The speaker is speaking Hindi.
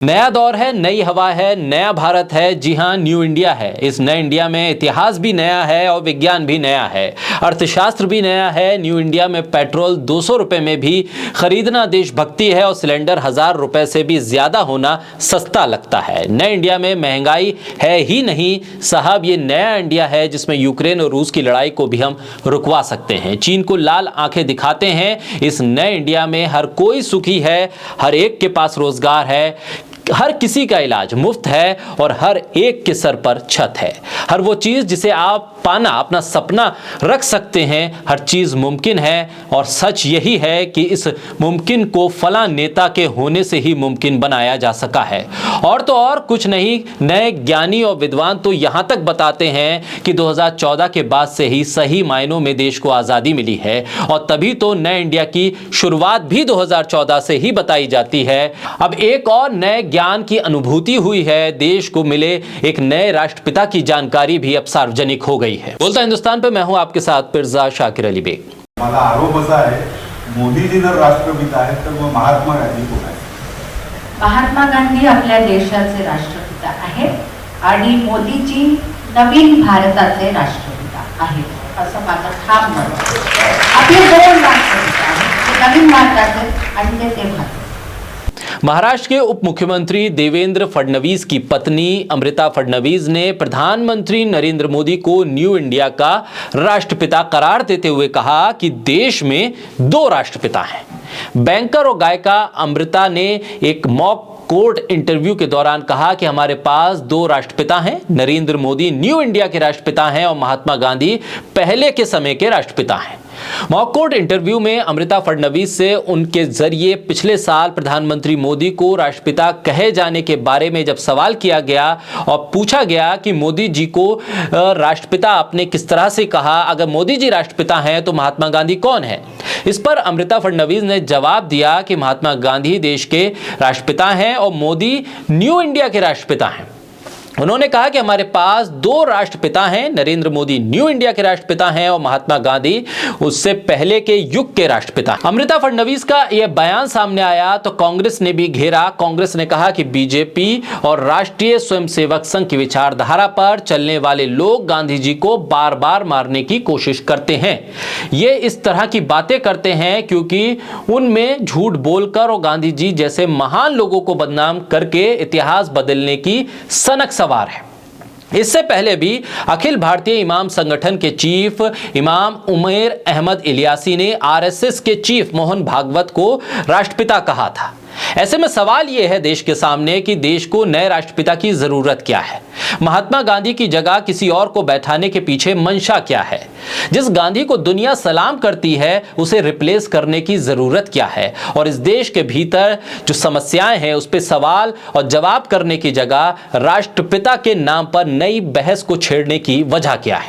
नया दौर है, नई हवा है, नया भारत है। जी हां, न्यू इंडिया है। इस नए इंडिया में इतिहास भी नया है और विज्ञान भी नया है, अर्थशास्त्र भी नया है। न्यू इंडिया में पेट्रोल 200 रुपए में भी खरीदना देशभक्ति है और सिलेंडर 1000 रुपए से भी ज्यादा होना सस्ता लगता है। नए इंडिया में महंगाई है ही नहीं साहब, ये नया इंडिया है जिसमें यूक्रेन और रूस की लड़ाई को भी हम रुकवा सकते हैं, चीन को लाल आंखें दिखाते हैं। इस नए इंडिया में हर कोई सुखी है, हर एक के पास रोजगार है, हर किसी का इलाज मुफ्त है और हर एक के सर पर छत है। हर वो चीज जिसे आप पाना अपना सपना रख सकते हैं, हर चीज मुमकिन है। और सच यही है कि इस मुमकिन को फला नेता के होने से ही मुमकिन बनाया जा सका है। और तो और कुछ नहीं, नए ज्ञानी और विद्वान तो यहां तक बताते हैं कि 2014 के बाद से ही सही मायनों में देश को आजादी मिली है और तभी तो नए इंडिया की शुरुआत भी 2014 से ही बताई जाती है। अब एक और नए ज्ञान की अनुभूति हुई है, देश को मिले एक नए राष्ट्रपिता की जानकारी भी अब सार्वजनिक हो गई है। बोलता हिंदुस्तान पे मैं हूं आपके साथ पिरजा शाकिर अली बेग। माझा आरोप असा आहे, मोदीजी जर राष्ट्रपिता आहेत तर मग महात्मा गांधी कोण आहेत? महात्मा गांधी आपल्या देशाचे राष्ट्रपिता आहेत आणि मोदीजी नवीन भारताचे राष्ट्रपिता आहेत असं माझं ठाम मत आहे। आपले दोन राष्ट्रपिता आहेत, नवीन भारताचे आणि ते भारत। महाराष्ट्र के उप मुख्यमंत्री देवेंद्र फडणवीस की पत्नी अमृता फडणवीस ने प्रधानमंत्री नरेंद्र मोदी को न्यू इंडिया का राष्ट्रपिता करार देते हुए कहा कि देश में दो राष्ट्रपिता हैं। बैंकर और गायिका अमृता ने एक मॉक कोर्ट इंटरव्यू के दौरान कहा कि हमारे पास दो राष्ट्रपिता हैं, नरेंद्र मोदी न्यू इंडिया के राष्ट्रपिता हैं और महात्मा गांधी पहले के समय के राष्ट्रपिता हैं। मॉक कोर्ट इंटरव्यू में अमृता फडणवीस से उनके जरिए पिछले साल प्रधानमंत्री मोदी को राष्ट्रपिता कहे जाने के बारे में जब सवाल किया गया और पूछा गया कि मोदी जी को राष्ट्रपिता आपने किस तरह से कहा, अगर मोदी जी राष्ट्रपिता हैं तो महात्मा गांधी कौन है? इस पर अमृता फडणवीस ने जवाब दिया कि महात्मा गांधी देश के राष्ट्रपिता हैं और मोदी न्यू इंडिया के राष्ट्रपिता हैं। उन्होंने कहा कि हमारे पास दो राष्ट्रपिता हैं, नरेंद्र मोदी न्यू इंडिया के राष्ट्रपिता हैं और महात्मा गांधी उससे पहले के युग के राष्ट्रपिता। अमृता फडणवीस का यह बयान सामने आया तो कांग्रेस ने भी घेरा। कांग्रेस ने कहा कि बीजेपी और राष्ट्रीय स्वयंसेवक संघ की विचारधारा पर चलने वाले लोग गांधी जी को बार बार मारने की कोशिश करते हैं। ये इस तरह की बातें करते हैं क्योंकि उनमें झूठ बोलकर और गांधी जी जैसे महान लोगों को बदनाम करके इतिहास बदलने की सनक सवार है। इससे पहले भी अखिल भारतीय इमाम संगठन के चीफ इमाम उमैर अहमद इलियासी ने आरएसएस के चीफ मोहन भागवत को राष्ट्रपिता कहा था। ऐसे में सवाल यह है देश के सामने कि देश को नए राष्ट्रपिता की जरूरत क्या है? महात्मा गांधी की जगह किसी और को बैठाने के पीछे मंशा क्या है? जिस गांधी को दुनिया सलाम करती है उसे रिप्लेस करने की जरूरत क्या है? और इस देश के भीतर जो समस्याएं हैं उस पर सवाल और जवाब करने की जगह राष्ट्रपिता के नाम पर नई बहस को छेड़ने की वजह क्या है?